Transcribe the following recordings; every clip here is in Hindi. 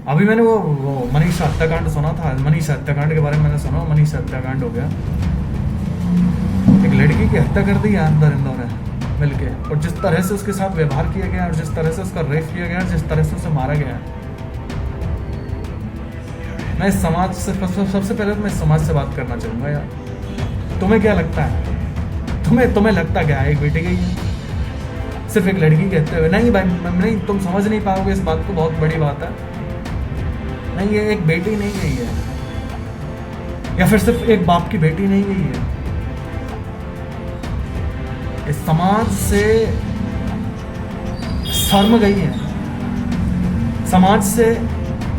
अभी मैंने वो मनीषा हत्याकांड सुना था। मनीषा हत्याकांड के बारे में मैंने सुना। मनीषा हत्याकांड हो गया, एक लड़की की हत्या कर दी यार दरिंदों ने मिलके, और जिस तरह से उसके साथ व्यवहार किया गया और जिस तरह से उसका रेप किया गया, जिस तरह से उसे मारा गया। मैं इस समाज से सबसे पहले तो मैं इस समाज से बात करना चाहूँगा यार, तुम्हें क्या लगता है? तुम्हें लगता क्या है एक बेटी गई है सिर्फ एक लड़की के हत्या हुए? नहीं भाई, नहीं, तुम समझ नहीं पाओगे इस बात को, बहुत बड़ी बात है। नहीं, ये एक बेटी नहीं गई है, या फिर सिर्फ एक बाप की बेटी नहीं गई है। इस समाज से शर्म गई है, समाज से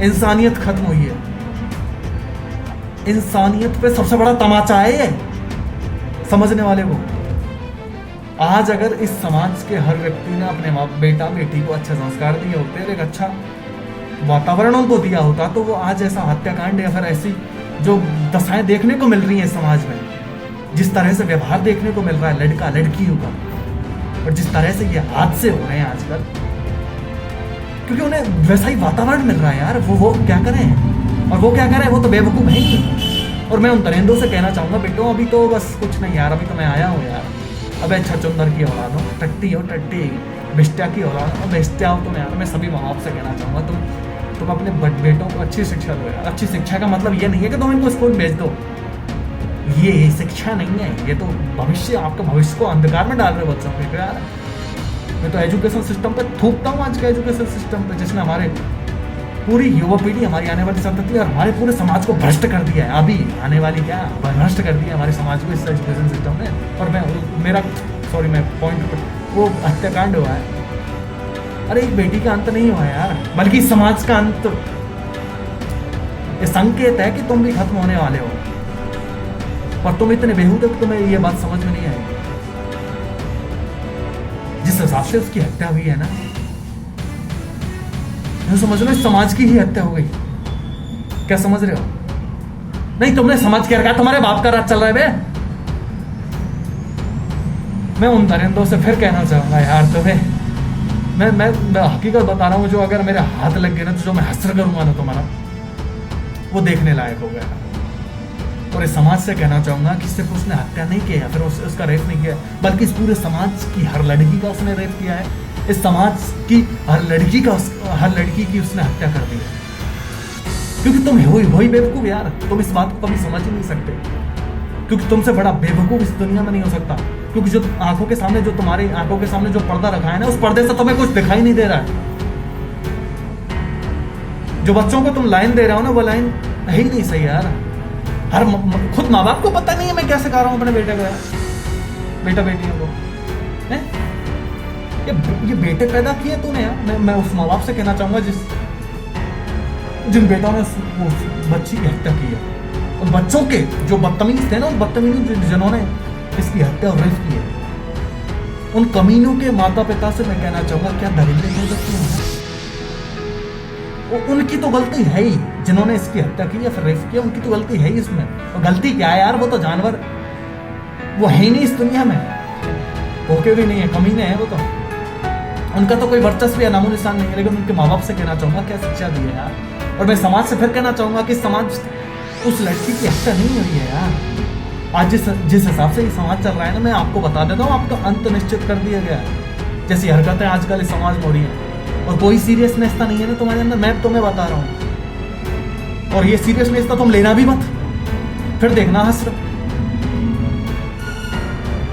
इंसानियत खत्म हुई है। इंसानियत पे सबसे बड़ा तमाचा है ये, समझने वाले को। आज अगर इस समाज के हर व्यक्ति ने अपने बेटा बेटी को अच्छे संस्कार दिए होते, एक अच्छा वातावरण उनको दिया होता, तो वो आज ऐसा हत्याकांड या फिर ऐसी जो दशाएं देखने को मिल रही हैं समाज में, जिस तरह से व्यवहार देखने को मिल रहा है लड़का लड़कियों का, और जिस तरह से ये हादसे हो रहे हैं आजकल, क्योंकि उन्हें वैसा ही वातावरण मिल रहा है यार। वो क्या करें, और वो क्या करें, वो तो बेवकूफ़ है ही। और मैं उन दरिंदों से कहना चाहूँगा, बेटो अभी तो बस कुछ नहीं यार, अभी तो मैं आया हूँ यार। अबे अच्छा चुंदर की औलाद हो, टट्टी हो टट्टी, बिस्टिया की औलाद हो, बिस्टिया हो तुम यार। मैं सभी माँ बाप से कहना चाहूँगा, तुम अपने बेटों को अच्छी शिक्षा दो यार। अच्छी शिक्षा का मतलब ये नहीं है कि तुम इनको स्कूल भेज दो, ये शिक्षा नहीं है, ये तो भविष्य, आपका भविष्य को अंधकार में डाल रहे बच्चों के यार। मैं तो एजुकेशन सिस्टम पे थूकता हूँ, आज के एजुकेशन सिस्टम पे, जिसने हमारे पूरी युवा पीढ़ी, हमारी आने वाली संतति और हमारे पूरे समाज को भ्रष्ट कर दिया है। अभी आने वाली क्या भ्रष्ट कर दिया हमारे समाज को इस एजुकेशन सिस्टम ने। और मैं पॉइंट पर, वो हत्याकांड हुआ है, अरे एक बेटी का अंत नहीं हुआ यार, बल्कि समाज का अंत। ये संकेत है कि तुम भी खत्म होने वाले हो, और तुम इतने बेहूदे कि तुम्हें ये बात समझ में नहीं आएगी। जिस हिसाब से उसकी हत्या हुई है ना, समझ लो इस समाज की ही हत्या हो गई। क्या समझ रहे हो? नहीं, तुमने समझ क्या रखा, तुम्हारे बाप का राज चल रहा है बे। मैं उन दरिंदों से फिर कहना चाहूंगा यार, तुम्हें मैं हकीकत बता रहा हूँ, जो अगर मेरे हाथ लग गए ना, तो जो मैं हसर करूंगा ना तुम्हारा, वो देखने लायक हो गया। और इस समाज से कहना चाहूंगा कि सिर्फ उसने हत्या नहीं किया, फिर उसका रेप नहीं किया, बल्कि इस पूरे समाज की हर लड़की का उसने रेप किया है। इस समाज की हर लड़की की उसने हत्या कर दी है। क्योंकि तुम हो ही बेवकूफ यार, तुम इस बात को कभी समझ ही नहीं सकते, क्योंकि तुमसे बड़ा बेवकूफ इस दुनिया में नहीं हो सकता। क्योंकि जो आंखों के सामने, जो तुम्हारी आंखों के सामने जो पर्दा रखा है ना, उस पर्दे से तुम्हें कुछ दिखाई नहीं दे रहा है। जो बच्चों को तुम लाइन दे रहे हो ना, वो लाइन है ही नहीं सही यार। खुद माँ बाप को पता नहीं है मैं क्या सिखा रहा हूँ अपने बेटे को यार, बेटा बेटियों को। ये बेटे पैदा किए तूने यार। मैं उस माँ बाप से कहना चाहूंगा जिन बेटों ने उस बच्ची की हत्या की है, और बच्चों के जो बदतमीज थे ना, उस बदतमीज जिन्होंने इसकी हत्या और रेप की है, उन कमीनों के माता पिता से मैं कहना चाहूंगा, क्या दरिंदे हो सकते हैं? उनकी तो गलती है ही, जिन्होंने इसकी हत्या की या फिर रेप किया, उनकी तो गलती है ही इसमें। और गलती क्या है यार, वो तो जानवर, वो है ही नहीं इस दुनिया में, होके भी नहीं है, कमीने हैं वो तो। उनका तो कोई वर्चस्व या नामो निशान नहीं है। लेकिन उनके माँ बाप से कहना चाहूंगा, क्या शिक्षा दी है यार। और मैं समाज से फिर कहना चाहूंगा कि समाज उस लड़की की हत्या नहीं हुई है यार। आज जिस हिसाब से ये समाज चल रहा है ना, मैं आपको बता देता हूँ, आपका अंत निश्चित कर दिया गया है। जैसी हरकतें आजकल इस समाज में हो रही हैं, और कोई सीरियसनेस नहीं है ना तुम्हारे अंदर, मैं तुम्हें बता रहा हूँ। और ये सीरियसनेस तुम लेना भी मत, फिर देखना हसरत।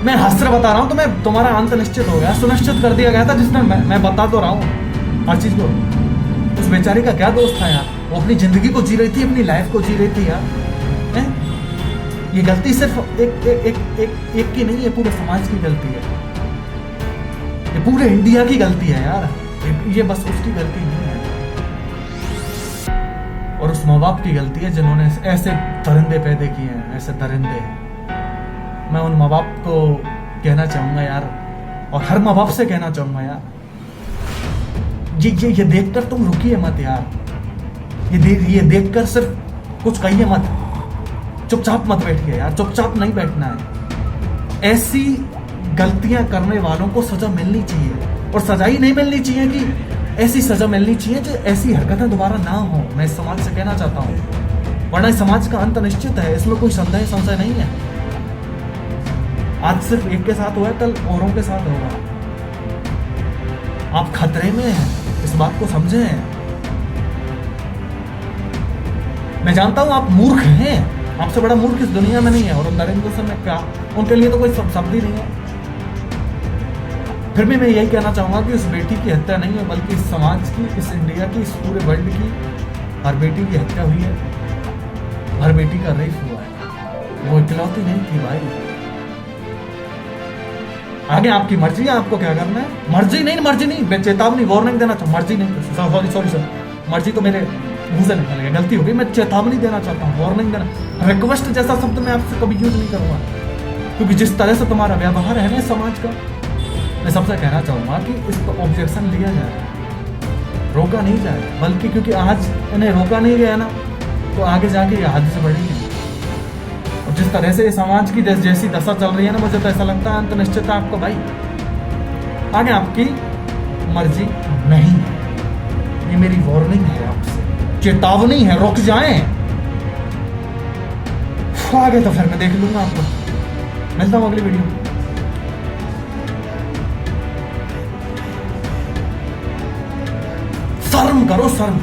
मैं हसर बता रहा हूँ तुम्हें, तुम्हारा अंत निश्चित हो गया, सुनिश्चित कर दिया गया था। जिसने मैं बता तो रहा हूँ हर चीज को। उस बेचारी का क्या दोष था यार, वो अपनी जिंदगी को जी रही थी, अपनी लाइफ को जी रही थी यार। ये गलती सिर्फ एक की नहीं है, पूरे समाज की गलती है, ये पूरे इंडिया की गलती है यार। ये बस उसकी गलती नहीं है, और उस माँ बाप की गलती है जिन्होंने ऐसे दरिंदे पैदा किए हैं, ऐसे दरिंदे। मैं उन माँ बाप को कहना चाहूंगा यार, और हर माँ बाप से कहना चाहूंगा यार, ये देखकर तुम रुकिए मत यार। ये देखकर सिर्फ कुछ कहिए मत, चुपचाप मत बैठिए यार, चुपचाप नहीं बैठना है। ऐसी गलतियां करने वालों को सजा मिलनी चाहिए, और सजा ही नहीं मिलनी चाहिए कि ऐसी सजा मिलनी चाहिए जो ऐसी हरकतें दोबारा ना हो। मैं इस समाज से कहना चाहता हूँ, वरना इस समाज का अंत निश्चित है, इसमें कोई संशय नहीं है। आज सिर्फ एक के साथ हुआ है, कल औरों के साथ होगा। आप खतरे में हैं, इस बात को समझें। मैं जानता हूं आप मूर्ख हैं, आपसे बड़ा मूर्ख इस दुनिया में नहीं है, और नरेंद्र से मैं क्या, उनके लिए तो कोई शब्द ही नहीं है। फिर भी मैं यही कहना चाहूंगा कि इस बेटी की हत्या नहीं है, बल्कि इस समाज की, इस इंडिया की, इस पूरे वर्ल्ड की हर बेटी की हत्या हुई है, हर बेटी का रेप हुआ है। वो इकलौती नहीं थी भाई। आगे आपकी मर्जी है, आपको क्या करना है। मर्जी नहीं, मैं चेतावनी वार्निंग देना चाहूँ। मर्जी नहीं, सॉरी सर, मर्जी तो मेरे मुंह से निकल गया, गलती हो गई। मैं चेतावनी देना चाहता हूँ, वार्निंग देना। रिक्वेस्ट जैसा शब्द मैं आपसे कभी यूज नहीं करूंगा, क्योंकि जिस तरह से तुम्हारा व्यवहार है ना समाज का, मैं सबसे कहना चाहूंगा कि इस पर ऑब्जेक्शन लिया जाए, रोका नहीं जाए। बल्कि क्योंकि आज इन्हें रोका नहीं गया ना, तो आगे जाके ये हद से बढ़ेगी। और जिस तरह से समाज की जैसी दशा चल रही है ना, मुझे तो ऐसा लगता है अंत निश्चित है आपको भाई। आगे आपकी मर्जी नहीं है, ये मेरी वार्निंग है आपसे, चेतावनी है, रुक जाएं। आगे तो फिर मैं देख लूंगा आपको। मिलता हूं अगली वीडियो में। शर्म करो, शर्म।